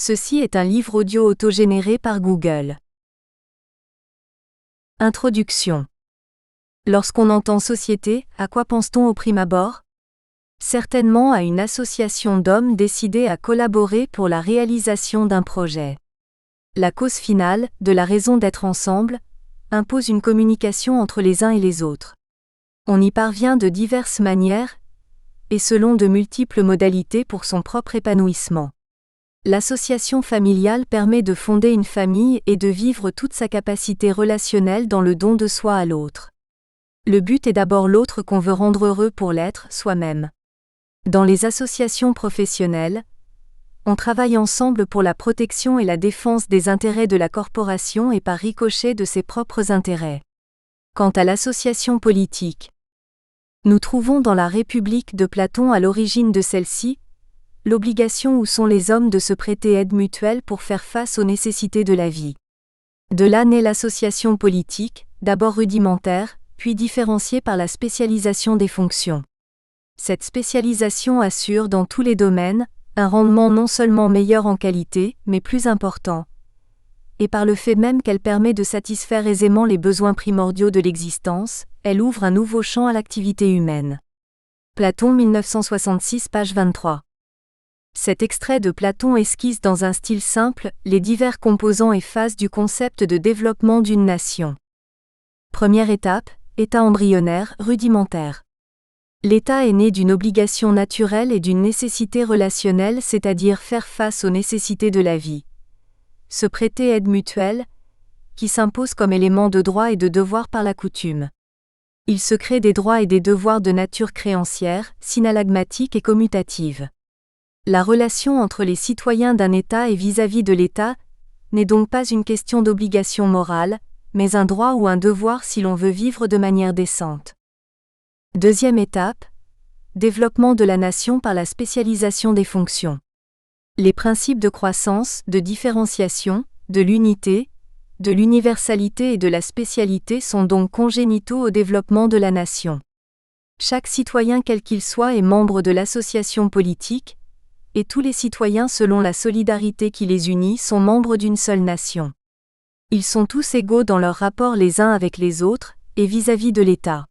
Ceci est un livre audio autogénéré par Google. Introduction. Lorsqu'on entend société, à quoi pense-t-on au prime abord? Certainement à une association d'hommes décidés à collaborer pour la réalisation d'un projet. La cause finale, de la raison d'être ensemble, impose une communication entre les uns et les autres. On y parvient de diverses manières, et selon de multiples modalités pour son propre épanouissement. L'association familiale permet de fonder une famille et de vivre toute sa capacité relationnelle dans le don de soi à l'autre. Le but est d'abord l'autre qu'on veut rendre heureux pour l'être soi-même. Dans les associations professionnelles, on travaille ensemble pour la protection et la défense des intérêts de la corporation et par ricochet de ses propres intérêts. Quant à l'association politique, nous trouvons dans la République de Platon à l'origine de celle-ci, l'obligation où sont les hommes de se prêter aide mutuelle pour faire face aux nécessités de la vie. De là naît l'association politique, d'abord rudimentaire, puis différenciée par la spécialisation des fonctions. Cette spécialisation assure dans tous les domaines, un rendement non seulement meilleur en qualité, mais plus important. Et par le fait même qu'elle permet de satisfaire aisément les besoins primordiaux de l'existence, elle ouvre un nouveau champ à l'activité humaine. Platon 1966 page 23. Cet extrait de Platon esquisse dans un style simple les divers composants et phases du concept de développement d'une nation. Première étape, état embryonnaire, rudimentaire. L'état est né d'une obligation naturelle et d'une nécessité relationnelle, c'est-à-dire faire face aux nécessités de la vie. Se prêter aide mutuelle, qui s'impose comme élément de droit et de devoir par la coutume. Il se crée des droits et des devoirs de nature créancière, synalagmatique et commutative. La relation entre les citoyens d'un État et vis-à-vis de l'État n'est donc pas une question d'obligation morale, mais un droit ou un devoir si l'on veut vivre de manière décente. Deuxième étape, développement de la nation par la spécialisation des fonctions. Les principes de croissance, de différenciation, de l'unité, de l'universalité et de la spécialité sont donc congénitaux au développement de la nation. Chaque citoyen quel qu'il soit est membre de l'association politique, et tous les citoyens selon la solidarité qui les unit sont membres d'une seule nation. Ils sont tous égaux dans leurs rapports les uns avec les autres, et vis-à-vis de l'État.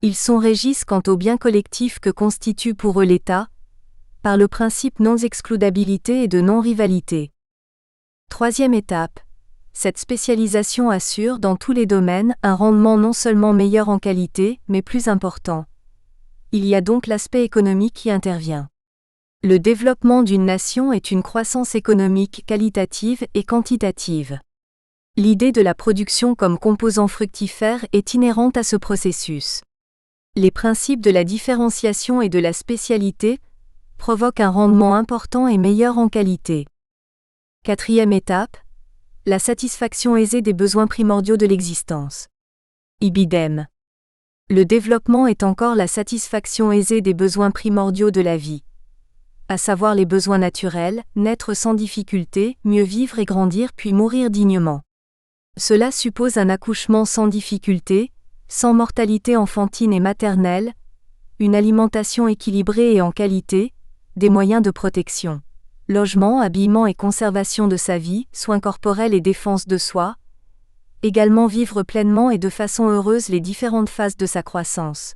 Ils sont régis quant au bien collectif que constitue pour eux l'État, par le principe non-excludabilité et de non-rivalité. Troisième étape. Cette spécialisation assure dans tous les domaines un rendement non seulement meilleur en qualité, mais plus important. Il y a donc l'aspect économique qui intervient. Le développement d'une nation est une croissance économique qualitative et quantitative. L'idée de la production comme composant fructifère est inhérente à ce processus. Les principes de la différenciation et de la spécialité provoquent un rendement important et meilleur en qualité. Quatrième étape, la satisfaction aisée des besoins primordiaux de l'existence. Ibidem. Le développement est encore la satisfaction aisée des besoins primordiaux de la vie, à savoir les besoins naturels, naître sans difficulté, mieux vivre et grandir puis mourir dignement. Cela suppose un accouchement sans difficulté, sans mortalité enfantine et maternelle, une alimentation équilibrée et en qualité, des moyens de protection, logement, habillement et conservation de sa vie, soins corporels et défense de soi, également vivre pleinement et de façon heureuse les différentes phases de sa croissance.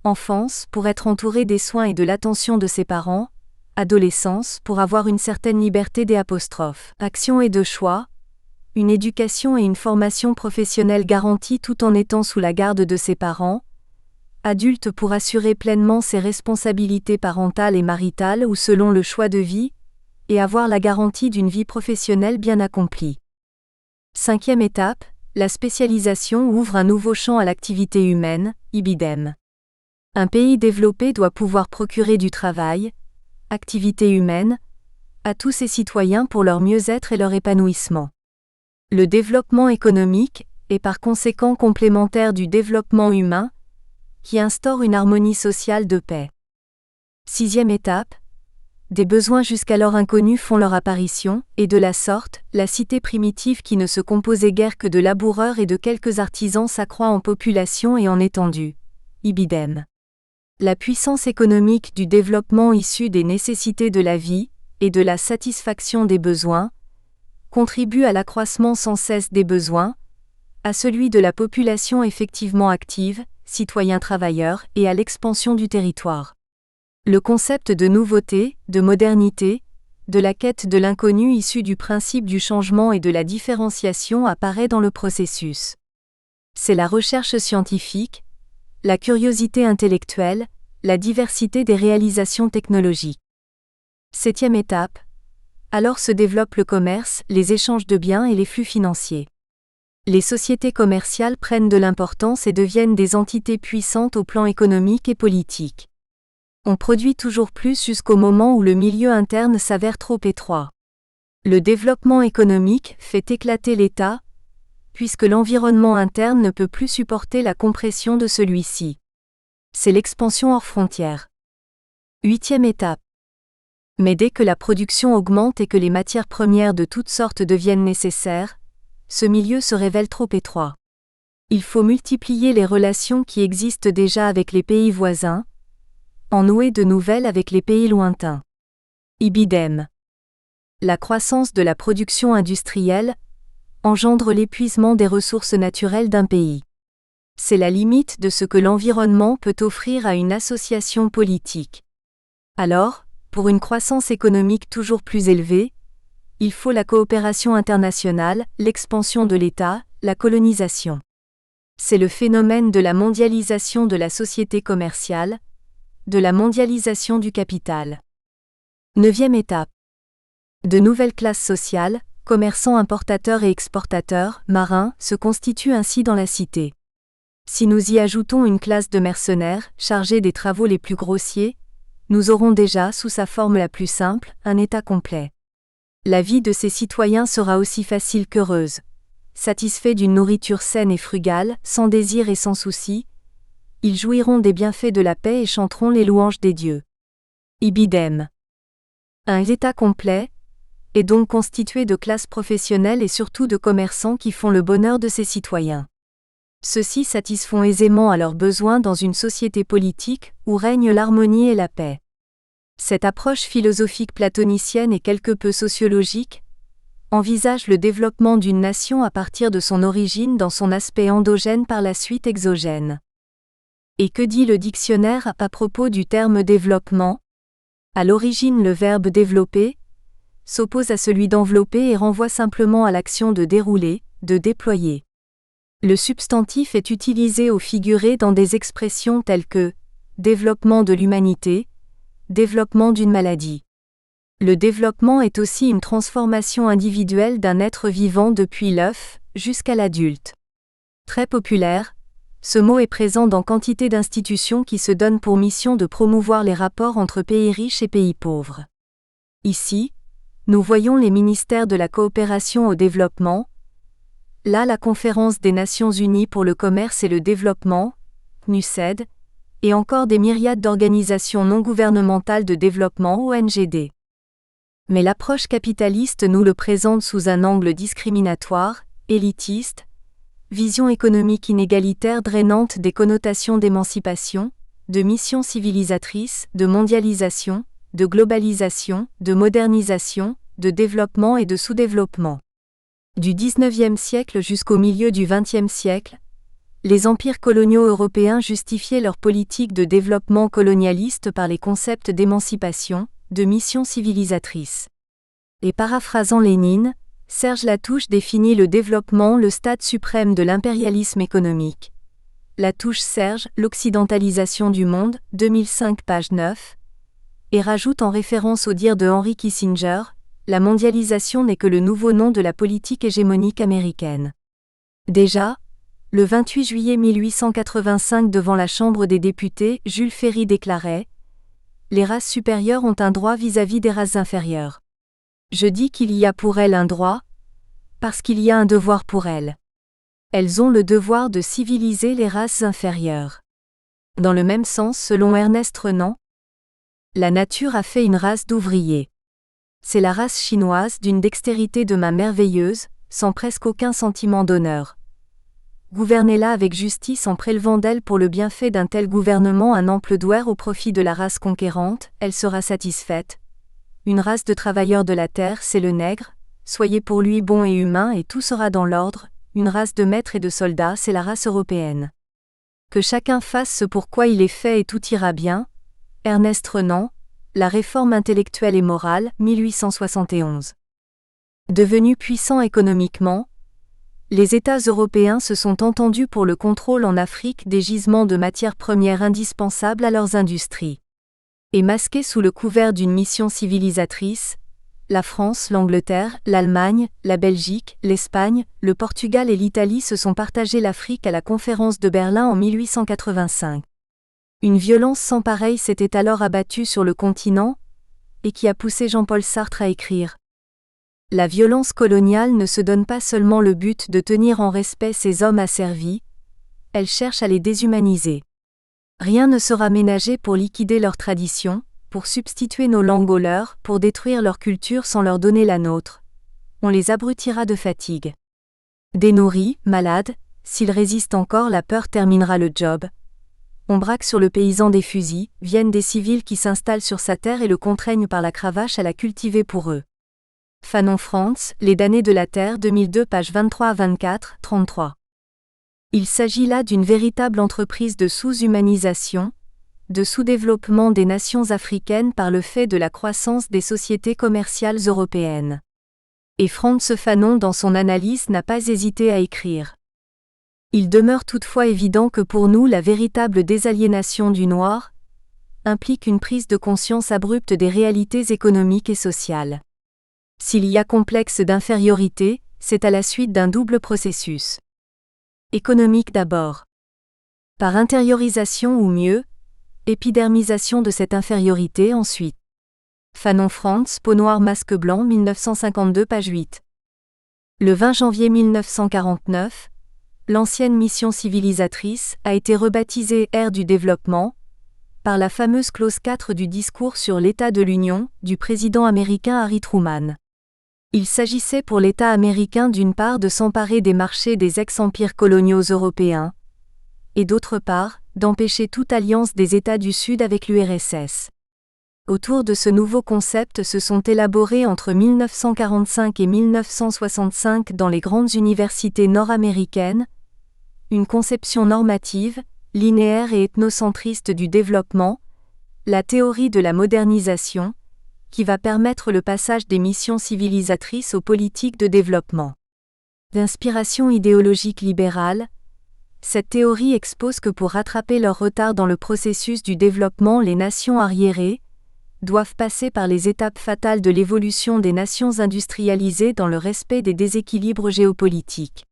Enfance, pour être entouré des soins et de l'attention de ses parents, adolescence, pour avoir une certaine liberté des apostrophes, action et de choix, une éducation et une formation professionnelle garantie tout en étant sous la garde de ses parents, adulte pour assurer pleinement ses responsabilités parentales et maritales ou selon le choix de vie, et avoir la garantie d'une vie professionnelle bien accomplie. Cinquième étape, la spécialisation ouvre un nouveau champ à l'activité humaine, ibidem. Un pays développé doit pouvoir procurer du travail, activité humaine, à tous ses citoyens pour leur mieux-être et leur épanouissement. Le développement économique est par conséquent complémentaire du développement humain, qui instaure une harmonie sociale de paix. Sixième étape, des besoins jusqu'alors inconnus font leur apparition, et de la sorte, la cité primitive qui ne se composait guère que de laboureurs et de quelques artisans s'accroît en population et en étendue. Ibidem. La puissance économique du développement issue des nécessités de la vie, et de la satisfaction des besoins, contribue à l'accroissement sans cesse des besoins, à celui de la population effectivement active, citoyens travailleurs, et à l'expansion du territoire. Le concept de nouveauté, de modernité, de la quête de l'inconnu issu du principe du changement et de la différenciation apparaît dans le processus. C'est la recherche scientifique, la curiosité intellectuelle, la diversité des réalisations technologiques. 7e étape. Alors se développe le commerce, les échanges de biens et les flux financiers. Les sociétés commerciales prennent de l'importance et deviennent des entités puissantes au plan économique et politique. On produit toujours plus jusqu'au moment où le milieu interne s'avère trop étroit. Le développement économique fait éclater l'État, puisque l'environnement interne ne peut plus supporter la compression de celui-ci. C'est l'expansion hors frontières. 8e étape. Mais dès que la production augmente et que les matières premières de toutes sortes deviennent nécessaires, ce milieu se révèle trop étroit. Il faut multiplier les relations qui existent déjà avec les pays voisins, en nouer de nouvelles avec les pays lointains. Ibidem. La croissance de la production industrielle engendre l'épuisement des ressources naturelles d'un pays. C'est la limite de ce que l'environnement peut offrir à une association politique. Alors, pour une croissance économique toujours plus élevée, il faut la coopération internationale, l'expansion de l'État, la colonisation. C'est le phénomène de la mondialisation de la société commerciale, de la mondialisation du capital. 9e étape. De nouvelles classes sociales, commerçants importateurs et exportateurs, marins, se constituent ainsi dans la cité. Si nous y ajoutons une classe de mercenaires, chargés des travaux les plus grossiers, nous aurons déjà, sous sa forme la plus simple, un État complet. La vie de ces citoyens sera aussi facile qu'heureuse. Satisfaits d'une nourriture saine et frugale, sans désir et sans souci, ils jouiront des bienfaits de la paix et chanteront les louanges des dieux. Ibidem. Un État complet est donc constitué de classes professionnelles et surtout de commerçants qui font le bonheur de ses citoyens. Ceux-ci satisfont aisément à leurs besoins dans une société politique où règne l'harmonie et la paix. Cette approche philosophique platonicienne et quelque peu sociologique envisage le développement d'une nation à partir de son origine dans son aspect endogène par la suite exogène. Et que dit le dictionnaire à propos du terme développement ? À l'origine, le verbe développer s'oppose à celui d'envelopper et renvoie simplement à l'action de dérouler, de déployer. Le substantif est utilisé au figuré dans des expressions telles que développement de l'humanité, développement d'une maladie. Le développement est aussi une transformation individuelle d'un être vivant depuis l'œuf jusqu'à l'adulte. Très populaire, ce mot est présent dans quantité d'institutions qui se donnent pour mission de promouvoir les rapports entre pays riches et pays pauvres. Ici, nous voyons les ministères de la coopération au développement, là la Conférence des Nations Unies pour le commerce et le développement, CNUSED, et encore des myriades d'organisations non gouvernementales de développement ONGD. Mais l'approche capitaliste nous le présente sous un angle discriminatoire, élitiste, vision économique inégalitaire drainante des connotations d'émancipation, de mission civilisatrice, de mondialisation, de globalisation, de modernisation, de développement et de sous-développement. Du XIXe siècle jusqu'au milieu du XXe siècle, les empires coloniaux européens justifiaient leur politique de développement colonialiste par les concepts d'émancipation, de mission civilisatrice. Et paraphrasant Lénine, Serge Latouche définit le développement le stade suprême de l'impérialisme économique. Latouche Serge, l'occidentalisation du monde, 2005 page 9, et rajoute en référence au dire de Henry Kissinger, la mondialisation n'est que le nouveau nom de la politique hégémonique américaine. Déjà, le 28 juillet 1885 devant la Chambre des députés, Jules Ferry déclarait « Les races supérieures ont un droit vis-à-vis des races inférieures. Je dis qu'il y a pour elles un droit, parce qu'il y a un devoir pour elles. Elles ont le devoir de civiliser les races inférieures. » Dans le même sens, selon Ernest Renan, la nature a fait une race d'ouvriers. C'est la race chinoise d'une dextérité de main merveilleuse, sans presque aucun sentiment d'honneur. Gouvernez-la avec justice en prélevant d'elle pour le bienfait d'un tel gouvernement un ample douaire au profit de la race conquérante, elle sera satisfaite. une race de travailleurs de la terre, c'est le nègre, soyez pour lui bons et humains et tout sera dans l'ordre, une race de maîtres et de soldats, c'est la race européenne. Que chacun fasse ce pour quoi il est fait et tout ira bien. Ernest Renan, La réforme intellectuelle et morale, 1871. Devenus puissants économiquement, les États européens se sont entendus pour le contrôle en Afrique des gisements de matières premières indispensables à leurs industries. Et masqués sous le couvert d'une mission civilisatrice, la France, l'Angleterre, l'Allemagne, la Belgique, l'Espagne, le Portugal et l'Italie se sont partagé l'Afrique à la conférence de Berlin en 1885. Une violence sans pareille s'était alors abattue sur le continent, et qui a poussé Jean-Paul Sartre à écrire « La violence coloniale ne se donne pas seulement le but de tenir en respect ces hommes asservis, elle cherche à les déshumaniser. Rien ne sera ménagé pour liquider leurs traditions, pour substituer nos langues aux leurs, pour détruire leur culture sans leur donner la nôtre. On les abrutira de fatigue. Dénourris, malades, s'ils résistent encore, la peur terminera le job. On braque sur le paysan des fusils, viennent des civils qui s'installent sur sa terre et le contraignent par la cravache à la cultiver pour eux. » Fanon Frantz, Les damnés de la terre, 2002, pages 23 à 24, 33. Il s'agit là d'une véritable entreprise de sous-humanisation, de sous-développement des nations africaines par le fait de la croissance des sociétés commerciales européennes. Et Frantz Fanon dans son analyse n'a pas hésité à écrire. Il demeure toutefois évident que pour nous la véritable désaliénation du noir implique une prise de conscience abrupte des réalités économiques et sociales. S'il y a complexe d'infériorité, c'est à la suite d'un double processus. Économique d'abord. Par intériorisation ou mieux, épidermisation de cette infériorité ensuite. Fanon Frantz, Peau noire masque blanc, 1952, page 8. Le 20 janvier 1949, l'ancienne mission civilisatrice a été rebaptisée ère du développement, par la fameuse clause 4 du discours sur l'état de l'Union, du président américain Harry Truman. Il s'agissait pour l'État américain d'une part de s'emparer des marchés des ex-empires coloniaux européens, et d'autre part, d'empêcher toute alliance des États du Sud avec l'URSS. Autour de ce nouveau concept se sont élaborés entre 1945 et 1965 dans les grandes universités nord-américaines, une conception normative, linéaire et ethnocentriste du développement, la théorie de la modernisation, qui va permettre le passage des missions civilisatrices aux politiques de développement. D'inspiration idéologique libérale, cette théorie expose que pour rattraper leur retard dans le processus du développement, les nations arriérées doivent passer par les étapes fatales de l'évolution des nations industrialisées dans le respect des déséquilibres géopolitiques.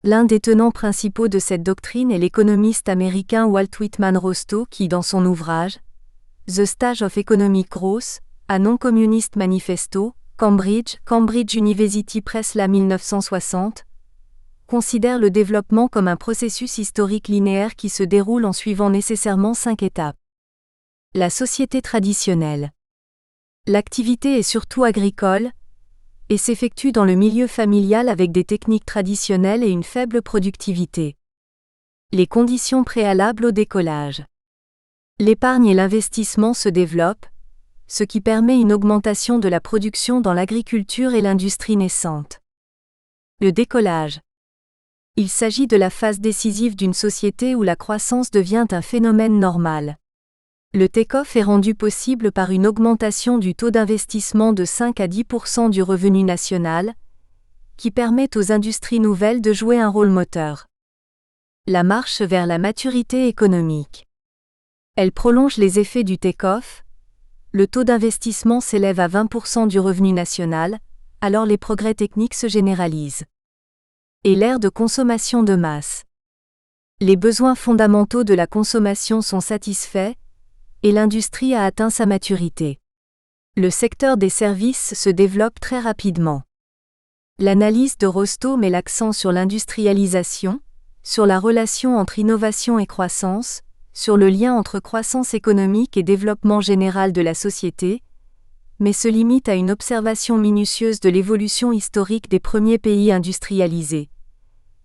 L'un des tenants principaux de cette doctrine est l'économiste américain Walt Whitman Rostow qui, dans son ouvrage « The Stage of Economic Growth », a Non-Communist Manifesto, Cambridge University Press la 1960, considère le développement comme un processus historique linéaire qui se déroule en suivant nécessairement 5 étapes. La société traditionnelle. L'activité est surtout agricole, et s'effectue dans le milieu familial avec des techniques traditionnelles et une faible productivité. Les conditions préalables au décollage. L'épargne et l'investissement se développent, ce qui permet une augmentation de la production dans l'agriculture et l'industrie naissante. Le décollage. Il s'agit de la phase décisive d'une société où la croissance devient un phénomène normal. Le take-off est rendu possible par une augmentation du taux d'investissement de 5 à 10% du revenu national, qui permet aux industries nouvelles de jouer un rôle moteur. La marche vers la maturité économique. Elle prolonge les effets du take-off. Le taux d'investissement s'élève à 20% du revenu national, alors les progrès techniques se généralisent. Et l'ère de consommation de masse. Les besoins fondamentaux de la consommation sont satisfaits, et l'industrie a atteint sa maturité. Le secteur des services se développe très rapidement. L'analyse de Rostow met l'accent sur l'industrialisation, sur la relation entre innovation et croissance, sur le lien entre croissance économique et développement général de la société, mais se limite à une observation minutieuse de l'évolution historique des premiers pays industrialisés.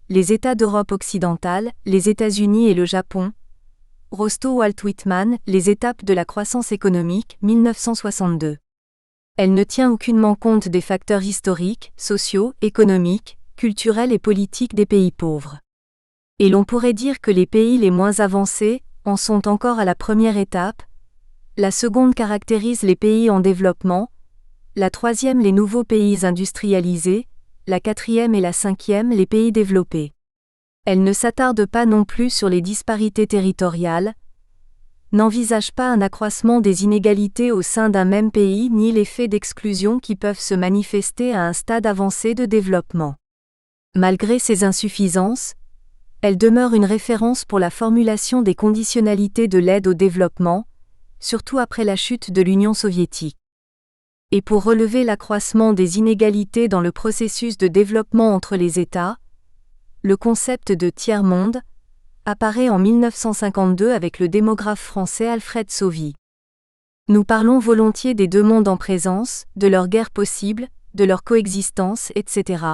Les États d'Europe occidentale, les États-Unis et le Japon. Rostow Walt Whitman, Les étapes de la croissance économique, 1962. Elle ne tient aucunement compte des facteurs historiques, sociaux, économiques, culturels et politiques des pays pauvres. Et l'on pourrait dire que les pays les moins avancés en sont encore à la première étape, la seconde caractérise les pays en développement, la troisième les nouveaux pays industrialisés, la quatrième et la cinquième les pays développés. Elle ne s'attarde pas non plus sur les disparités territoriales, n'envisage pas un accroissement des inégalités au sein d'un même pays ni l'effet d'exclusion qui peuvent se manifester à un stade avancé de développement. Malgré ces insuffisances, elle demeure une référence pour la formulation des conditionnalités de l'aide au développement, surtout après la chute de l'Union soviétique. Et pour relever l'accroissement des inégalités dans le processus de développement entre les États, le concept de tiers-monde apparaît en 1952 avec le démographe français Alfred Sauvy. Nous parlons volontiers des deux mondes en présence, de leur guerre possible, de leur coexistence, etc.,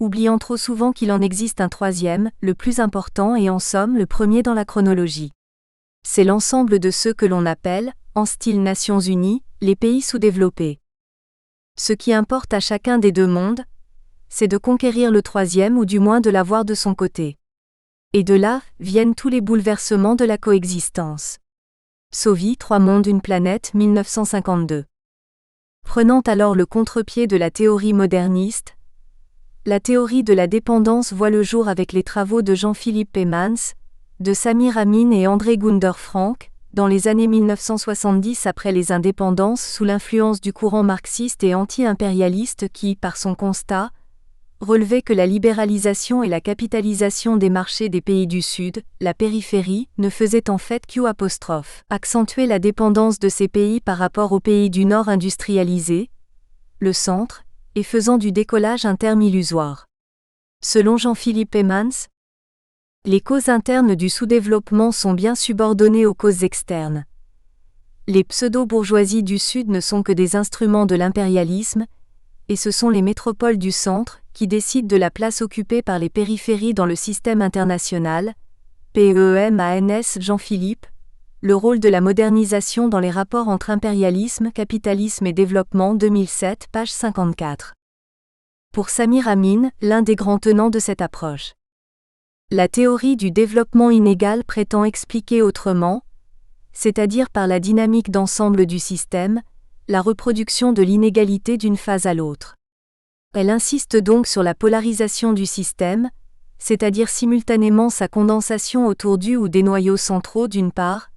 oubliant trop souvent qu'il en existe un troisième, le plus important et en somme le premier dans la chronologie. C'est l'ensemble de ceux que l'on appelle, en style Nations Unies, les pays sous-développés. Ce qui importe à chacun des deux mondes, c'est de conquérir le troisième ou du moins de l'avoir de son côté. Et de là viennent tous les bouleversements de la coexistence. Sauvy, Trois mondes, une planète, 1952. Prenant alors le contre-pied de la théorie moderniste, la théorie de la dépendance voit le jour avec les travaux de Jean-Philippe Peymans, de Samir Amin et André Gunder Frank, dans les années 1970 après les indépendances sous l'influence du courant marxiste et anti-impérialiste qui, par son constat, relevait que la libéralisation et la capitalisation des marchés des pays du Sud, la périphérie, ne faisaient en fait qu'accentuer la dépendance de ces pays par rapport aux pays du Nord industrialisés, le centre, et faisant du décollage un terme illusoire. Selon Jean-Philippe Peymans, les causes internes du sous-développement sont bien subordonnées aux causes externes. Les pseudo-bourgeoisies du Sud ne sont que des instruments de l'impérialisme, et ce sont les métropoles du centre qui décident de la place occupée par les périphéries dans le système international. PEMANS Jean-Philippe, le rôle de la modernisation dans les rapports entre impérialisme, capitalisme et développement 2007, page 54. Pour Samir Amin, l'un des grands tenants de cette approche. La théorie du développement inégal prétend expliquer autrement, c'est-à-dire par la dynamique d'ensemble du système, la reproduction de l'inégalité d'une phase à l'autre. Elle insiste donc sur la polarisation du système, c'est-à-dire simultanément sa condensation autour du ou des noyaux centraux d'une part,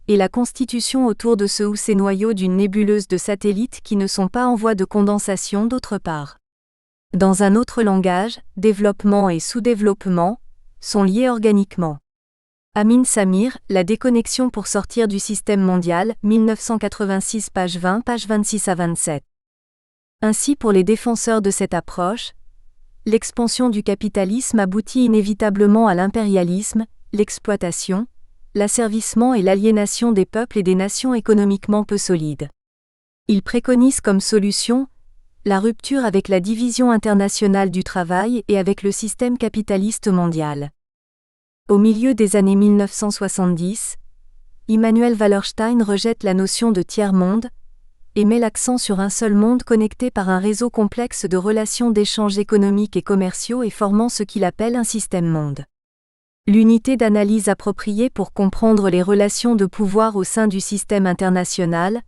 et la constitution autour de ce ou ces noyaux d'une nébuleuse de satellites qui ne sont pas en voie de condensation d'autre part. Dans un autre langage, développement et sous-développement sont liés organiquement. Amin Samir, La déconnexion pour sortir du système mondial, 1986 page 20, page 26 à 27. Ainsi pour les défenseurs de cette approche, l'expansion du capitalisme aboutit inévitablement à l'impérialisme, l'exploitation, l'asservissement et l'aliénation des peuples et des nations économiquement peu solides. Ils préconisent comme solution la rupture avec la division internationale du travail et avec le système capitaliste mondial. Au milieu des années 1970, Immanuel Wallerstein rejette la notion de tiers-monde et met l'accent sur un seul monde connecté par un réseau complexe de relations d'échanges économiques et commerciaux et formant ce qu'il appelle un système-monde. L'unité d'analyse appropriée pour comprendre les relations de pouvoir au sein du système international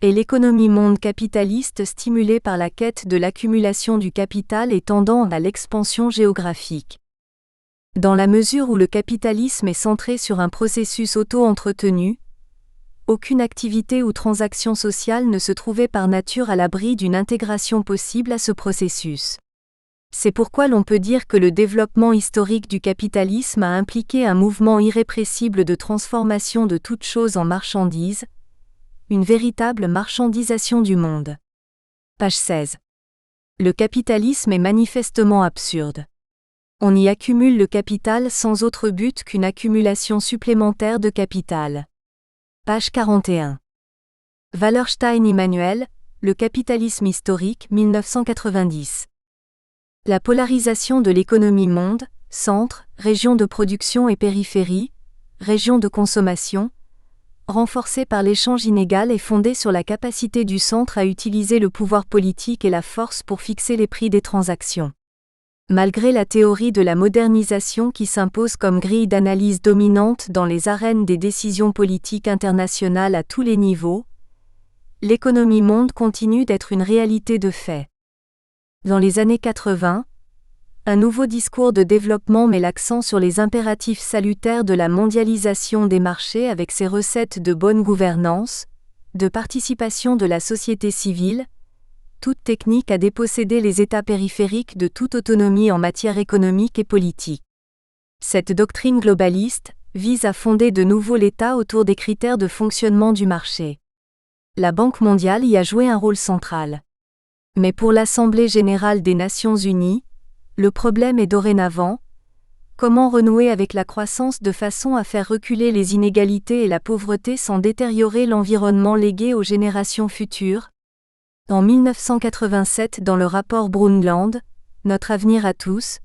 est l'économie monde capitaliste stimulée par la quête de l'accumulation du capital et tendant à l'expansion géographique. Dans la mesure où le capitalisme est centré sur un processus auto-entretenu, aucune activité ou transaction sociale ne se trouvait par nature à l'abri d'une intégration possible à ce processus. C'est pourquoi l'on peut dire que le développement historique du capitalisme a impliqué un mouvement irrépressible de transformation de toute chose en marchandise, une véritable marchandisation du monde. Page 16. Le capitalisme est manifestement absurde. On y accumule le capital sans autre but qu'une accumulation supplémentaire de capital. Page 41. Wallerstein Immanuel, Le capitalisme historique, 1990. La polarisation de l'économie monde, centre, région de production et périphérie, région de consommation, renforcée par l'échange inégal et fondée sur la capacité du centre à utiliser le pouvoir politique et la force pour fixer les prix des transactions. Malgré la théorie de la modernisation qui s'impose comme grille d'analyse dominante dans les arènes des décisions politiques internationales à tous les niveaux, l'économie monde continue d'être une réalité de fait. Dans les années 80, un nouveau discours de développement met l'accent sur les impératifs salutaires de la mondialisation des marchés avec ses recettes de bonne gouvernance, de participation de la société civile, toute technique à déposséder les États périphériques de toute autonomie en matière économique et politique. Cette doctrine globaliste vise à fonder de nouveau l'État autour des critères de fonctionnement du marché. La Banque mondiale y a joué un rôle central. Mais pour l'Assemblée générale des Nations unies, le problème est dorénavant: comment renouer avec la croissance de façon à faire reculer les inégalités et la pauvreté sans détériorer l'environnement légué aux générations futures? En 1987, dans le rapport Brundtland, Notre avenir à tous,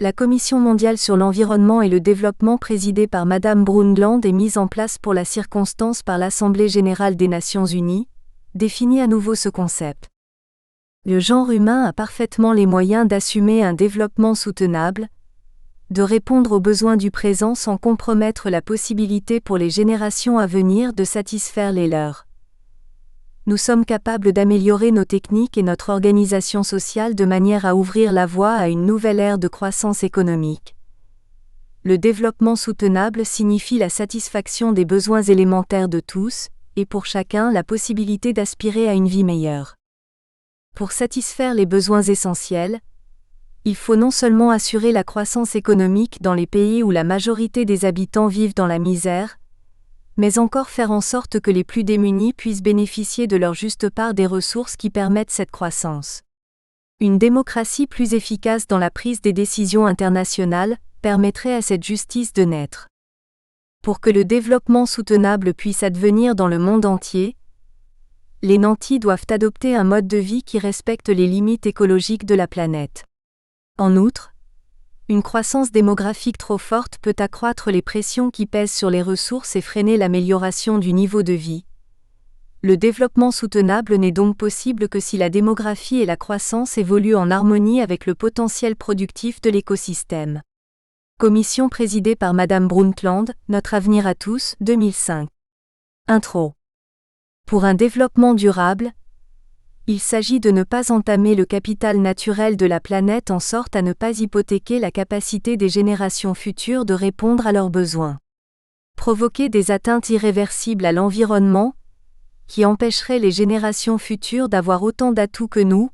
la Commission mondiale sur l'environnement et le développement présidée par Madame Brundtland et mise en place pour la circonstance par l'Assemblée générale des Nations unies, définit à nouveau ce concept. Le genre humain a parfaitement les moyens d'assumer un développement soutenable, de répondre aux besoins du présent sans compromettre la possibilité pour les générations à venir de satisfaire les leurs. Nous sommes capables d'améliorer nos techniques et notre organisation sociale de manière à ouvrir la voie à une nouvelle ère de croissance économique. Le développement soutenable signifie la satisfaction des besoins élémentaires de tous, et pour chacun la possibilité d'aspirer à une vie meilleure. Pour satisfaire les besoins essentiels, il faut non seulement assurer la croissance économique dans les pays où la majorité des habitants vivent dans la misère, mais encore faire en sorte que les plus démunis puissent bénéficier de leur juste part des ressources qui permettent cette croissance. Une démocratie plus efficace dans la prise des décisions internationales permettrait à cette justice de naître. Pour que le développement soutenable puisse advenir dans le monde entier, les nantis doivent adopter un mode de vie qui respecte les limites écologiques de la planète. En outre, une croissance démographique trop forte peut accroître les pressions qui pèsent sur les ressources et freiner l'amélioration du niveau de vie. Le développement soutenable n'est donc possible que si la démographie et la croissance évoluent en harmonie avec le potentiel productif de l'écosystème. Commission présidée par Madame Brundtland, Notre avenir à tous, 2005. Intro. Pour un développement durable, il s'agit de ne pas entamer le capital naturel de la planète en sorte à ne pas hypothéquer la capacité des générations futures de répondre à leurs besoins. Provoquer des atteintes irréversibles à l'environnement, qui empêcheraient les générations futures d'avoir autant d'atouts que nous,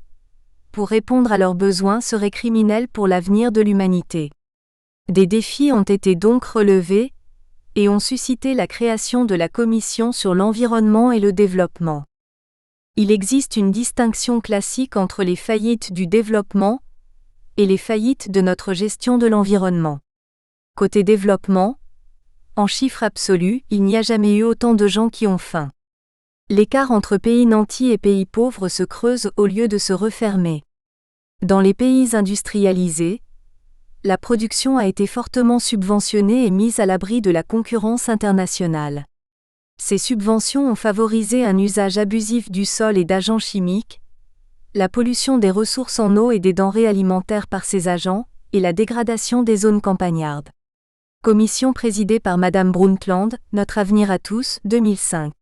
pour répondre à leurs besoins serait criminel pour l'avenir de l'humanité. Des défis ont été donc relevés, et ont suscité la création de la Commission sur l'environnement et le développement. Il existe une distinction classique entre les faillites du développement et les faillites de notre gestion de l'environnement. Côté développement, en chiffres absolus, il n'y a jamais eu autant de gens qui ont faim. L'écart entre pays nantis et pays pauvres se creuse au lieu de se refermer. Dans les pays industrialisés, la production a été fortement subventionnée et mise à l'abri de la concurrence internationale. Ces subventions ont favorisé un usage abusif du sol et d'agents chimiques, la pollution des ressources en eau et des denrées alimentaires par ces agents, et la dégradation des zones campagnardes. Commission présidée par Madame Brundtland, Notre avenir à tous, 2005.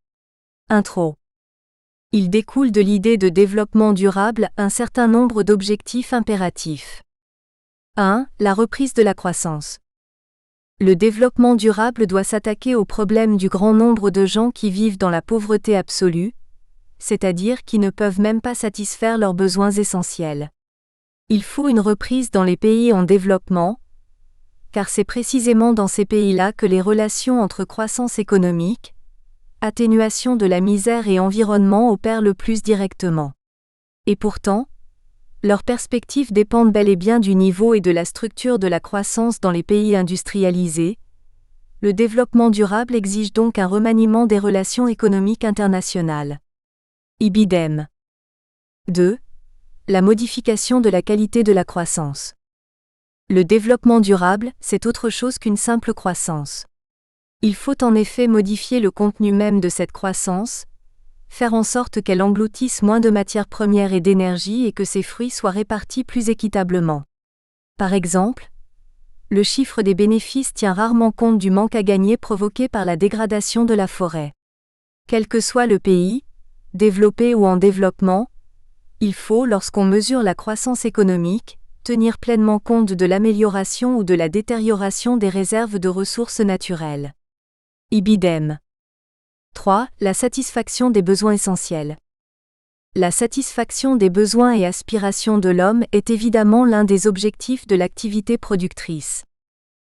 Intro. Il découle de l'idée de développement durable un certain nombre d'objectifs impératifs. 1. La reprise de la croissance. Le développement durable doit s'attaquer au problème du grand nombre de gens qui vivent dans la pauvreté absolue, c'est-à-dire qui ne peuvent même pas satisfaire leurs besoins essentiels. Il faut une reprise dans les pays en développement, car c'est précisément dans ces pays-là que les relations entre croissance économique, atténuation de la misère et environnement opèrent le plus directement. Et pourtant, leurs perspectives dépendent bel et bien du niveau et de la structure de la croissance dans les pays industrialisés. Le développement durable exige donc un remaniement des relations économiques internationales. Ibidem. 2. La modification de la qualité de la croissance. Le développement durable, c'est autre chose qu'une simple croissance. Il faut en effet modifier le contenu même de cette croissance, faire en sorte qu'elle engloutisse moins de matières premières et d'énergie et que ses fruits soient répartis plus équitablement. Par exemple, le chiffre des bénéfices tient rarement compte du manque à gagner provoqué par la dégradation de la forêt. Quel que soit le pays, développé ou en développement, il faut, lorsqu'on mesure la croissance économique, tenir pleinement compte de l'amélioration ou de la détérioration des réserves de ressources naturelles. Ibidem. 3. La satisfaction des besoins essentiels. La satisfaction des besoins et aspirations de l'homme est évidemment l'un des objectifs de l'activité productrice.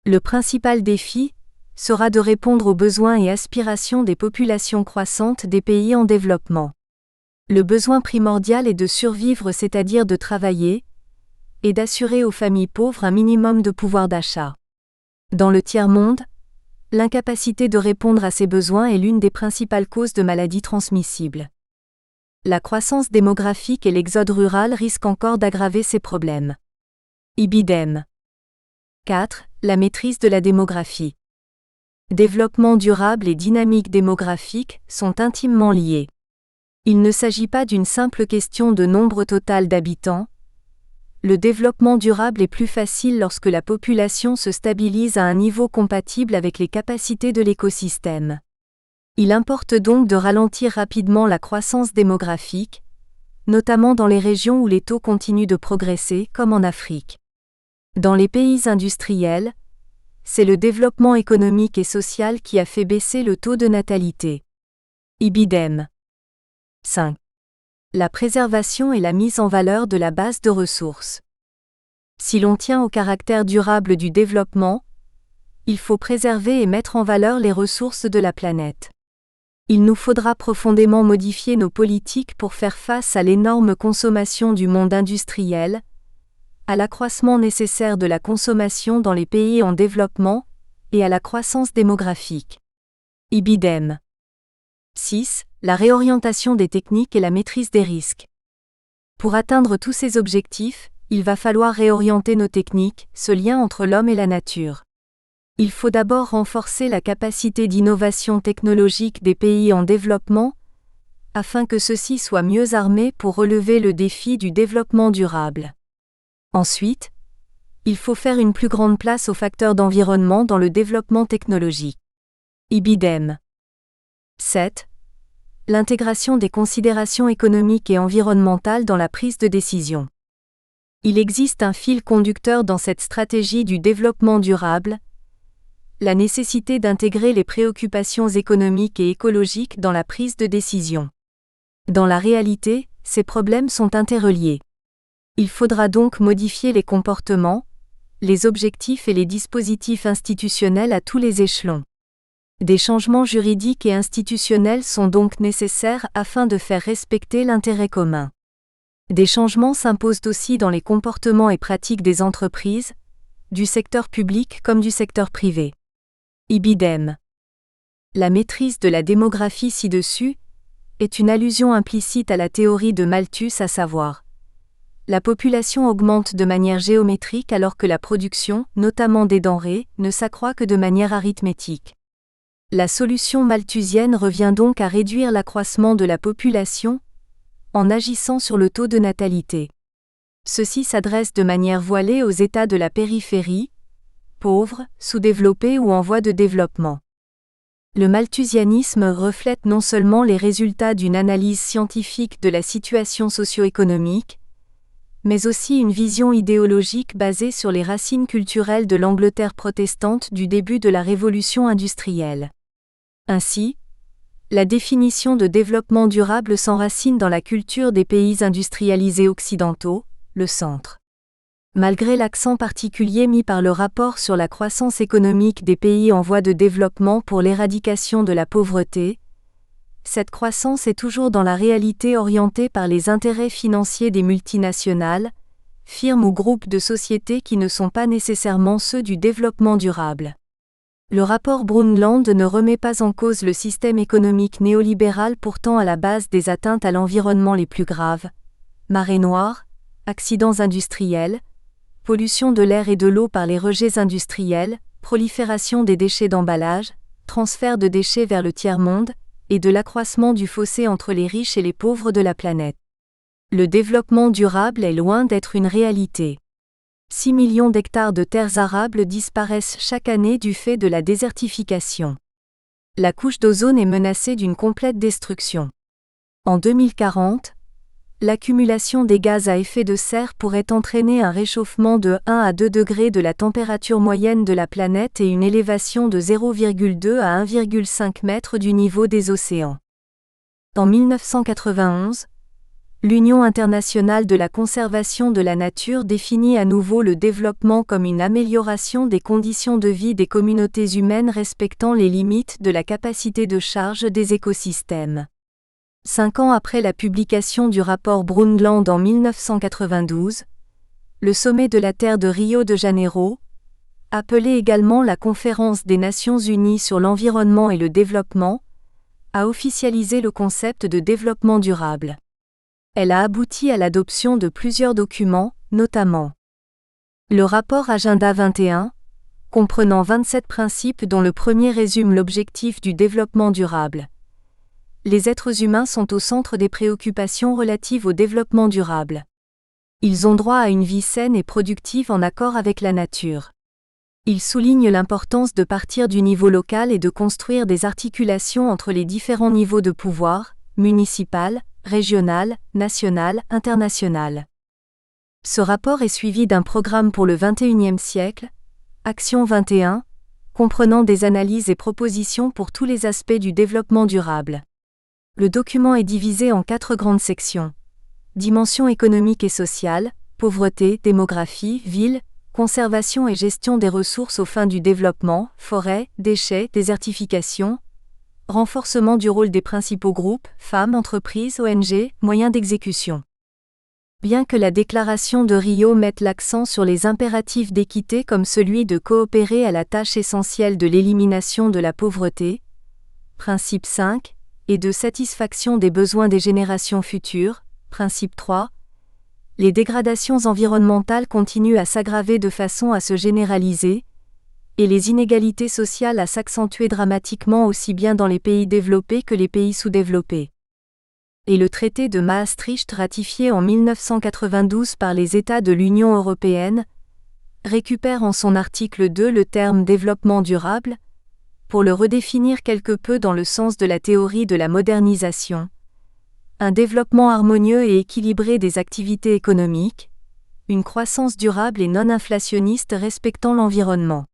Le principal défi sera de répondre aux besoins et aspirations des populations croissantes des pays en développement. Le besoin primordial est de survivre, c'est-à-dire de travailler, et d'assurer aux familles pauvres un minimum de pouvoir d'achat. Dans le tiers-monde, l'incapacité de répondre à ces besoins est l'une des principales causes de maladies transmissibles. La croissance démographique et l'exode rural risquent encore d'aggraver ces problèmes. Ibidem. 4. La maîtrise de la démographie. Développement durable et dynamique démographique sont intimement liés. Il ne s'agit pas d'une simple question de nombre total d'habitants. Le développement durable est plus facile lorsque la population se stabilise à un niveau compatible avec les capacités de l'écosystème. Il importe donc de ralentir rapidement la croissance démographique, notamment dans les régions où les taux continuent de progresser, comme en Afrique. Dans les pays industriels, c'est le développement économique et social qui a fait baisser le taux de natalité. Ibidem. 5. La préservation et la mise en valeur de la base de ressources. Si l'on tient au caractère durable du développement, il faut préserver et mettre en valeur les ressources de la planète. Il nous faudra profondément modifier nos politiques pour faire face à l'énorme consommation du monde industriel, à l'accroissement nécessaire de la consommation dans les pays en développement et à la croissance démographique. Ibidem. 6. La réorientation des techniques et la maîtrise des risques. Pour atteindre tous ces objectifs, il va falloir réorienter nos techniques, ce lien entre l'homme et la nature. Il faut d'abord renforcer la capacité d'innovation technologique des pays en développement, afin que ceux-ci soient mieux armés pour relever le défi du développement durable. Ensuite, il faut faire une plus grande place aux facteurs d'environnement dans le développement technologique. Ibidem. 7. L'intégration des considérations économiques et environnementales dans la prise de décision. Il existe un fil conducteur dans cette stratégie du développement durable, la nécessité d'intégrer les préoccupations économiques et écologiques dans la prise de décision. Dans la réalité, ces problèmes sont interreliés. Il faudra donc modifier les comportements, les objectifs et les dispositifs institutionnels à tous les échelons. Des changements juridiques et institutionnels sont donc nécessaires afin de faire respecter l'intérêt commun. Des changements s'imposent aussi dans les comportements et pratiques des entreprises, du secteur public comme du secteur privé. Ibidem. La maîtrise de la démographie ci-dessus est une allusion implicite à la théorie de Malthus, à savoir: la population augmente de manière géométrique alors que la production, notamment des denrées, ne s'accroît que de manière arithmétique. La solution malthusienne revient donc à réduire l'accroissement de la population en agissant sur le taux de natalité. Ceci s'adresse de manière voilée aux États de la périphérie, pauvres, sous-développés ou en voie de développement. Le malthusianisme reflète non seulement les résultats d'une analyse scientifique de la situation socio-économique, mais aussi une vision idéologique basée sur les racines culturelles de l'Angleterre protestante du début de la Révolution industrielle. Ainsi, la définition de développement durable s'enracine dans la culture des pays industrialisés occidentaux, le centre. Malgré l'accent particulier mis par le rapport sur la croissance économique des pays en voie de développement pour l'éradication de la pauvreté, cette croissance est toujours dans la réalité orientée par les intérêts financiers des multinationales, firmes ou groupes de sociétés qui ne sont pas nécessairement ceux du développement durable. Le rapport Brundtland ne remet pas en cause le système économique néolibéral pourtant à la base des atteintes à l'environnement les plus graves: marées noires, accidents industriels, pollution de l'air et de l'eau par les rejets industriels, prolifération des déchets d'emballage, transfert de déchets vers le tiers-monde, et de l'accroissement du fossé entre les riches et les pauvres de la planète. Le développement durable est loin d'être une réalité. 6 millions d'hectares de terres arables disparaissent chaque année du fait de la désertification. La couche d'ozone est menacée d'une complète destruction. En 2040, l'accumulation des gaz à effet de serre pourrait entraîner un réchauffement de 1 à 2 degrés de la température moyenne de la planète et une élévation de 0,2 à 1,5 mètre du niveau des océans. En 1991, l'Union internationale de la conservation de la nature définit à nouveau le développement comme une amélioration des conditions de vie des communautés humaines respectant les limites de la capacité de charge des écosystèmes. 5 ans après la publication du rapport Brundtland en 1992, le sommet de la Terre de Rio de Janeiro, appelé également la Conférence des Nations Unies sur l'environnement et le développement, a officialisé le concept de développement durable. Elle a abouti à l'adoption de plusieurs documents, notamment le rapport Agenda 21, comprenant 27 principes dont le premier résume l'objectif du développement durable. Les êtres humains sont au centre des préoccupations relatives au développement durable. Ils ont droit à une vie saine et productive en accord avec la nature. Il souligne l'importance de partir du niveau local et de construire des articulations entre les différents niveaux de pouvoir, municipal, régional, national, international. Ce rapport est suivi d'un programme pour le XXIe siècle, Action 21, comprenant des analyses et propositions pour tous les aspects du développement durable. Le document est divisé en 4 grandes sections. Dimension économique et sociale, pauvreté, démographie, ville, conservation et gestion des ressources aux fins du développement, forêt, déchets, désertification, renforcement du rôle des principaux groupes, femmes, entreprises, ONG, moyens d'exécution. Bien que la déclaration de Rio mette l'accent sur les impératifs d'équité comme celui de coopérer à la tâche essentielle de l'élimination de la pauvreté, principe 5, et de satisfaction des besoins des générations futures, principe 3, les dégradations environnementales continuent à s'aggraver de façon à se généraliser, et les inégalités sociales à s'accentuer dramatiquement aussi bien dans les pays développés que les pays sous-développés. Et le traité de Maastricht ratifié en 1992 par les États de l'Union européenne, récupère en son article 2 le terme « développement durable », pour le redéfinir quelque peu dans le sens de la théorie de la modernisation. Un développement harmonieux et équilibré des activités économiques, une croissance durable et non inflationniste respectant l'environnement.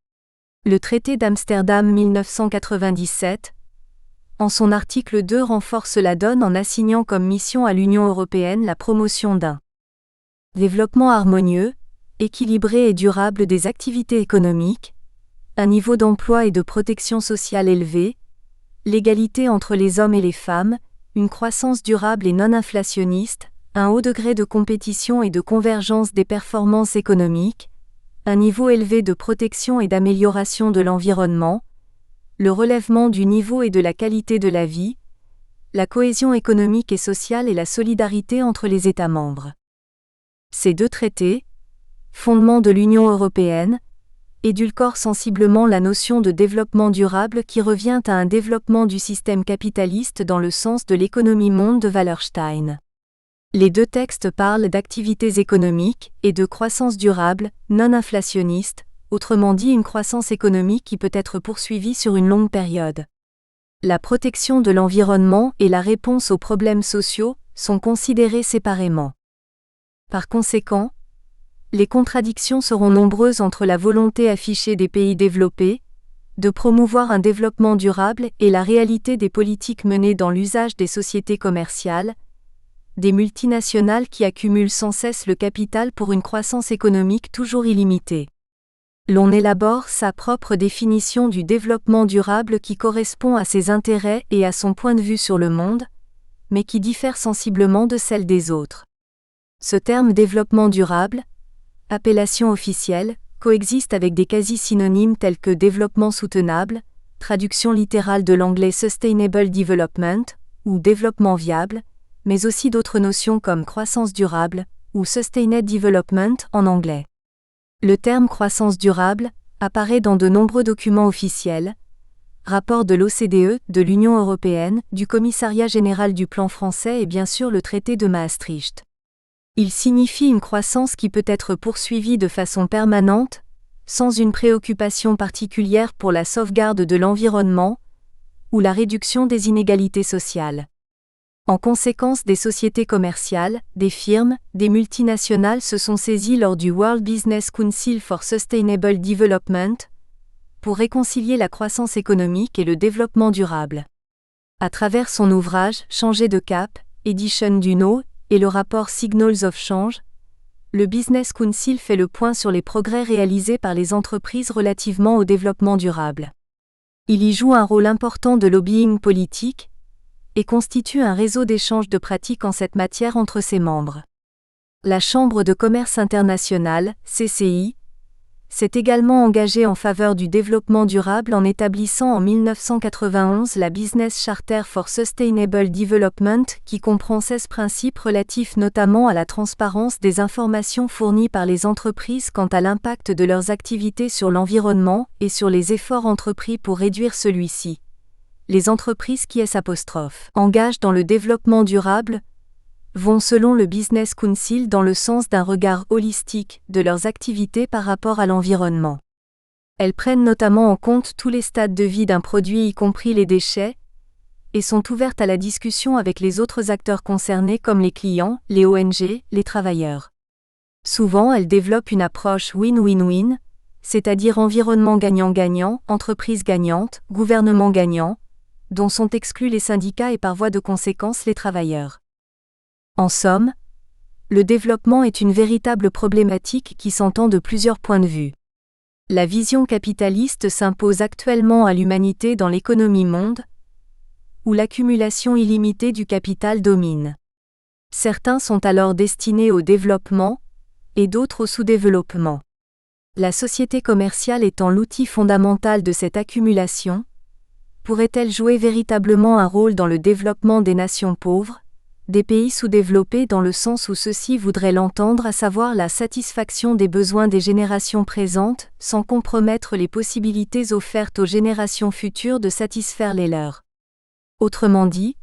Le traité d'Amsterdam 1997, en son article 2 renforce la donne en assignant comme mission à l'Union européenne la promotion d'un développement harmonieux, équilibré et durable des activités économiques, un niveau d'emploi et de protection sociale élevé, l'égalité entre les hommes et les femmes, une croissance durable et non inflationniste, un haut degré de compétition et de convergence des performances économiques, un niveau élevé de protection et d'amélioration de l'environnement, le relèvement du niveau et de la qualité de la vie, la cohésion économique et sociale et la solidarité entre les États membres. Ces 2 traités, fondements de l'Union européenne, édulcorent sensiblement la notion de développement durable qui revient à un développement du système capitaliste dans le sens de l'économie monde de Wallerstein. Les 2 textes parlent d'activités économiques et de croissance durable, non inflationniste, autrement dit une croissance économique qui peut être poursuivie sur une longue période. La protection de l'environnement et la réponse aux problèmes sociaux sont considérées séparément. Par conséquent, les contradictions seront nombreuses entre la volonté affichée des pays développés de promouvoir un développement durable et la réalité des politiques menées dans l'usage des sociétés commerciales, des multinationales qui accumulent sans cesse le capital pour une croissance économique toujours illimitée. L'on élabore sa propre définition du développement durable qui correspond à ses intérêts et à son point de vue sur le monde, mais qui diffère sensiblement de celle des autres. Ce terme développement durable, appellation officielle, coexiste avec des quasi-synonymes tels que développement soutenable, traduction littérale de l'anglais Sustainable Development, ou développement viable, mais aussi d'autres notions comme croissance durable, ou Sustained Development en anglais. Le terme croissance durable apparaît dans de nombreux documents officiels, rapport de l'OCDE, de l'Union européenne, du Commissariat général du plan français et bien sûr le traité de Maastricht. Il signifie une croissance qui peut être poursuivie de façon permanente, sans une préoccupation particulière pour la sauvegarde de l'environnement ou la réduction des inégalités sociales. En conséquence, des sociétés commerciales, des firmes, des multinationales se sont saisies lors du World Business Council for Sustainable Development pour réconcilier la croissance économique et le développement durable. À travers son ouvrage Changer de cap, édition Duno, et le rapport Signals of Change, le Business Council fait le point sur les progrès réalisés par les entreprises relativement au développement durable. Il y joue un rôle important de lobbying politique et constitue un réseau d'échange de pratiques en cette matière entre ses membres. La Chambre de commerce internationale, CCI, s'est également engagée en faveur du développement durable en établissant en 1991 la Business Charter for Sustainable Development qui comprend 16 principes relatifs notamment à la transparence des informations fournies par les entreprises quant à l'impact de leurs activités sur l'environnement et sur les efforts entrepris pour réduire celui-ci. Les entreprises qui engagent dans le développement durable vont selon le Business Council dans le sens d'un regard holistique de leurs activités par rapport à l'environnement. Elles prennent notamment en compte tous les stades de vie d'un produit y compris les déchets, et sont ouvertes à la discussion avec les autres acteurs concernés comme les clients, les ONG, les travailleurs. Souvent elles développent une approche win-win-win, c'est-à-dire environnement gagnant-gagnant, entreprise gagnante, gouvernement gagnant, dont sont exclus les syndicats et par voie de conséquence les travailleurs. En somme, le développement est une véritable problématique qui s'entend de plusieurs points de vue. La vision capitaliste s'impose actuellement à l'humanité dans l'économie monde, où l'accumulation illimitée du capital domine. Certains sont alors destinés au développement, et d'autres au sous-développement. La société commerciale étant l'outil fondamental de cette accumulation, pourrait-elle jouer véritablement un rôle dans le développement des nations pauvres, des pays sous-développés dans le sens où ceux-ci voudraient l'entendre, à savoir la satisfaction des besoins des générations présentes, sans compromettre les possibilités offertes aux générations futures de satisfaire les leurs. Autrement dit,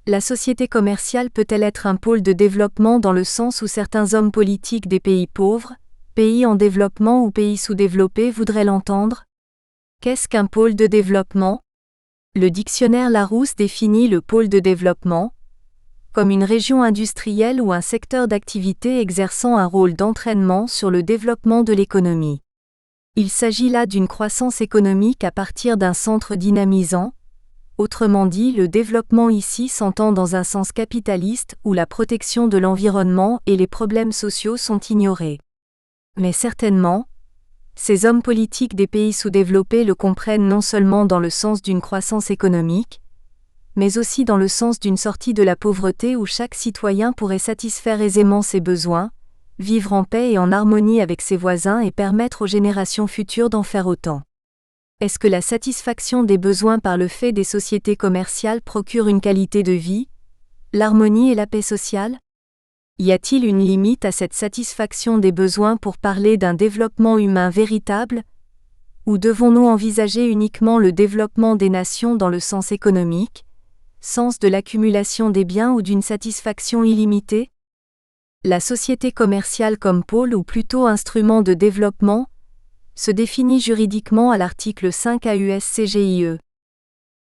la société commerciale peut-elle être un pôle de développement dans le sens où certains hommes politiques des pays pauvres, pays en développement ou pays sous-développés voudraient l'entendre? Qu'est-ce qu'un pôle de développement? Le dictionnaire Larousse définit le pôle de développement comme une région industrielle ou un secteur d'activité exerçant un rôle d'entraînement sur le développement de l'économie. Il s'agit là d'une croissance économique à partir d'un centre dynamisant, autrement dit le développement ici s'entend dans un sens capitaliste où la protection de l'environnement et les problèmes sociaux sont ignorés. Mais certainement, ces hommes politiques des pays sous-développés le comprennent non seulement dans le sens d'une croissance économique, mais aussi dans le sens d'une sortie de la pauvreté où chaque citoyen pourrait satisfaire aisément ses besoins, vivre en paix et en harmonie avec ses voisins et permettre aux générations futures d'en faire autant. Est-ce que la satisfaction des besoins par le fait des sociétés commerciales procure une qualité de vie, l'harmonie et la paix sociale? Y a-t-il une limite à cette satisfaction des besoins pour parler d'un développement humain véritable? Ou devons-nous envisager uniquement le développement des nations dans le sens économique, sens de l'accumulation des biens ou d'une satisfaction illimitée? La société commerciale comme pôle ou plutôt instrument de développement se définit juridiquement à l'article 5 AUS-CGIE.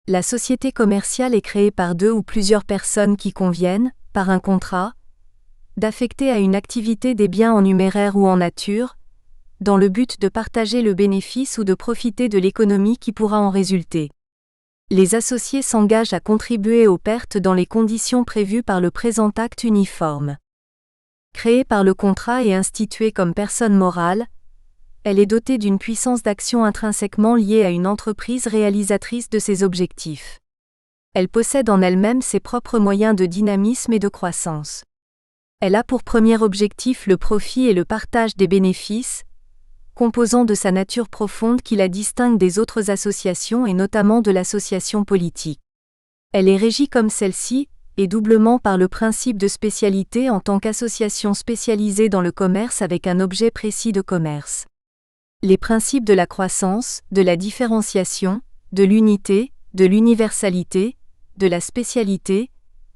La société commerciale est créée par deux ou plusieurs personnes qui conviennent, par un contrat, d'affecter à une activité des biens en numéraire ou en nature, dans le but de partager le bénéfice ou de profiter de l'économie qui pourra en résulter. Les associés s'engagent à contribuer aux pertes dans les conditions prévues par le présent acte uniforme. Créée par le contrat et instituée comme personne morale, elle est dotée d'une puissance d'action intrinsèquement liée à une entreprise réalisatrice de ses objectifs. Elle possède en elle-même ses propres moyens de dynamisme et de croissance. Elle a pour premier objectif le profit et le partage des bénéfices, composant de sa nature profonde qui la distingue des autres associations et notamment de l'association politique. Elle est régie comme celle-ci, et doublement par le principe de spécialité en tant qu'association spécialisée dans le commerce avec un objet précis de commerce. Les principes de la croissance, de la différenciation de l'unité, de l'universalité, de la spécialité,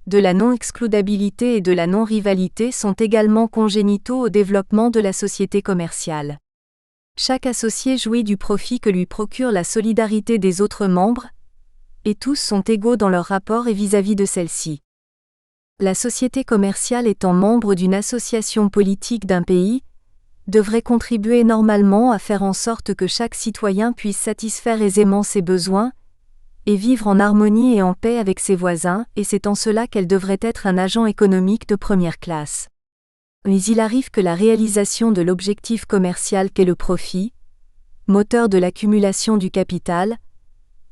de la non-excludabilité et de la non-rivalité sont également congénitaux au développement de la société commerciale. Chaque associé jouit du profit que lui procure la solidarité des autres membres, et tous sont égaux dans leur rapport et vis-à-vis de celle-ci. La société commerciale étant membre d'une association politique d'un pays, devrait contribuer normalement à faire en sorte que chaque citoyen puisse satisfaire aisément ses besoins, et vivre en harmonie et en paix avec ses voisins, et c'est en cela qu'elle devrait être un agent économique de première classe. Mais il arrive que la réalisation de l'objectif commercial qu'est le profit, moteur de l'accumulation du capital,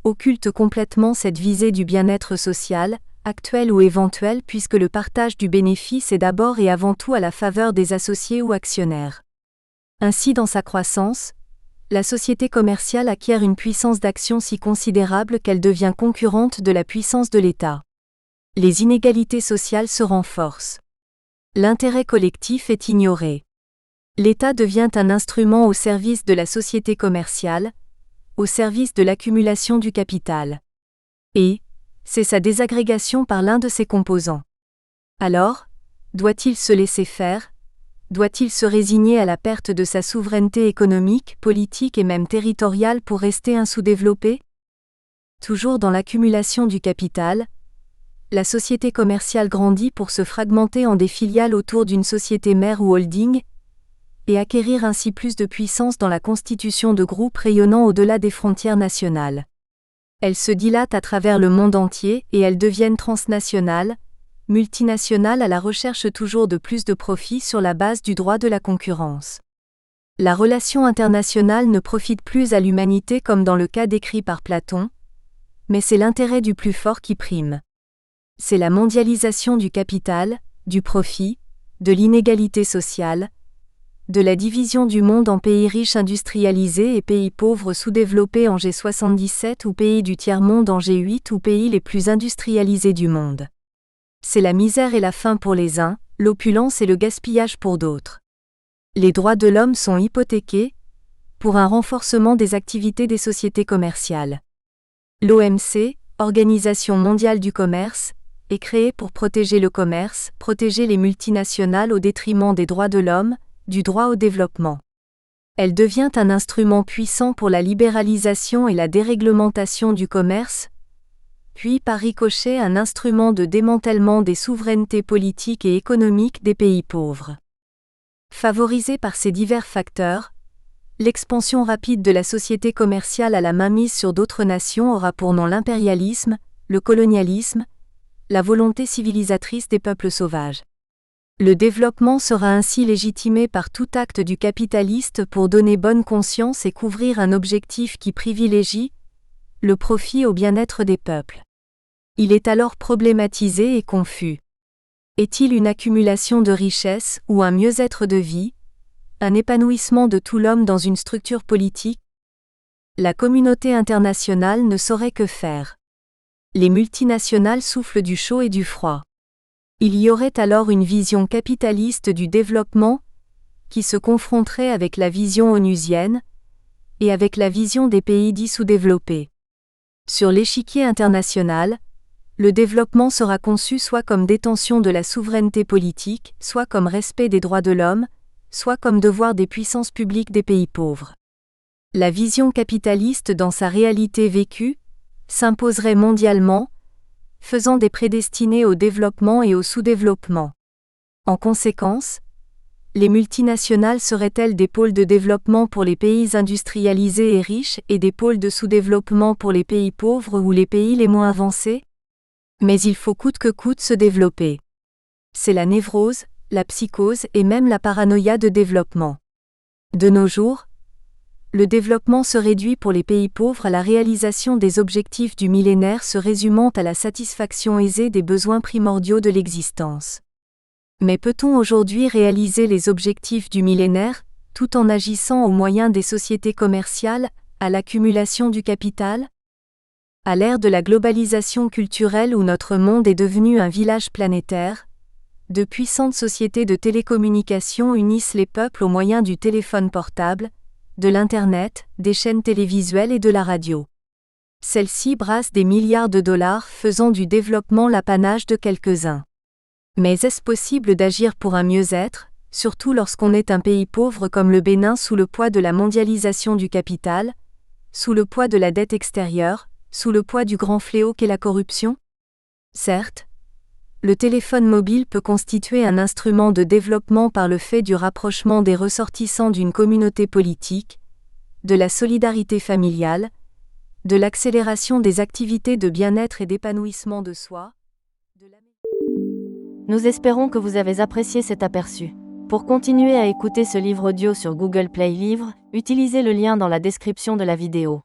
occulte complètement cette visée du bien-être social, actuel ou éventuel, puisque le partage du bénéfice est d'abord et avant tout à la faveur des associés ou actionnaires. Ainsi, dans sa croissance, la société commerciale acquiert une puissance d'action si considérable qu'elle devient concurrente de la puissance de l'État. Les inégalités sociales se renforcent. L'intérêt collectif est ignoré. L'État devient un instrument au service de la société commerciale, au service de l'accumulation du capital. Et c'est sa désagrégation par l'un de ses composants. Alors, doit-il se laisser faire ? Doit-il se résigner à la perte de sa souveraineté économique, politique et même territoriale pour rester un sous-développé ? Toujours dans l'accumulation du capital, la société commerciale grandit pour se fragmenter en des filiales autour d'une société mère ou holding, et acquérir ainsi plus de puissance dans la constitution de groupes rayonnant au-delà des frontières nationales. Elles se dilatent à travers le monde entier et elles deviennent transnationales, multinationales à la recherche toujours de plus de profits sur la base du droit de la concurrence. La relation internationale ne profite plus à l'humanité comme dans le cas décrit par Platon, mais c'est l'intérêt du plus fort qui prime. C'est la mondialisation du capital, du profit, de l'inégalité sociale, de la division du monde en pays riches industrialisés et pays pauvres sous-développés en G77 ou pays du tiers-monde en G8 ou pays les plus industrialisés du monde. C'est la misère et la faim pour les uns, l'opulence et le gaspillage pour d'autres. Les droits de l'homme sont hypothéqués, pour un renforcement des activités des sociétés commerciales. L'OMC, Organisation mondiale du commerce, est créée pour protéger le commerce, protéger les multinationales au détriment des droits de l'homme, du droit au développement. Elle devient un instrument puissant pour la libéralisation et la déréglementation du commerce, puis par ricochet un instrument de démantèlement des souverainetés politiques et économiques des pays pauvres. Favorisée par ces divers facteurs, l'expansion rapide de la société commerciale à la mainmise sur d'autres nations aura pour nom l'impérialisme, le colonialisme, la volonté civilisatrice des peuples sauvages. Le développement sera ainsi légitimé par tout acte du capitaliste pour donner bonne conscience et couvrir un objectif qui privilégie le profit au bien-être des peuples. Il est alors problématisé et confus. Est-il une accumulation de richesses ou un mieux-être de vie, un épanouissement de tout l'homme dans une structure politique ? La communauté internationale ne saurait que faire. Les multinationales soufflent du chaud et du froid. Il y aurait alors une vision capitaliste du développement, qui se confronterait avec la vision onusienne, et avec la vision des pays dits sous-développés. Sur l'échiquier international, le développement sera conçu soit comme détention de la souveraineté politique, soit comme respect des droits de l'homme, soit comme devoir des puissances publiques des pays pauvres. La vision capitaliste dans sa réalité vécue s'imposerait mondialement, faisant des prédestinés au développement et au sous-développement. En conséquence, les multinationales seraient-elles des pôles de développement pour les pays industrialisés et riches et des pôles de sous-développement pour les pays pauvres ou les pays les moins avancés ? Mais il faut coûte que coûte se développer. C'est la névrose, la psychose et même la paranoïa de développement. De nos jours, le développement se réduit pour les pays pauvres à la réalisation des objectifs du millénaire se résumant à la satisfaction aisée des besoins primordiaux de l'existence. Mais peut-on aujourd'hui réaliser les objectifs du millénaire, tout en agissant au moyen des sociétés commerciales, à l'accumulation du capital ? À l'ère de la globalisation culturelle où notre monde est devenu un village planétaire, de puissantes sociétés de télécommunications unissent les peuples au moyen du téléphone portable, de l'Internet, des chaînes télévisuelles et de la radio. Celle-ci brasse des milliards de dollars, faisant du développement l'apanage de quelques-uns. Mais est-ce possible d'agir pour un mieux-être, surtout lorsqu'on est un pays pauvre comme le Bénin sous le poids de la mondialisation du capital, sous le poids de la dette extérieure, sous le poids du grand fléau qu'est la corruption? Certes, le téléphone mobile peut constituer un instrument de développement par le fait du rapprochement des ressortissants d'une communauté politique, de la solidarité familiale, de l'accélération des activités de bien-être et d'épanouissement de soi. Nous espérons que vous avez apprécié cet aperçu. Pour continuer à écouter ce livre audio sur Google Play Livres, utilisez le lien dans la description de la vidéo.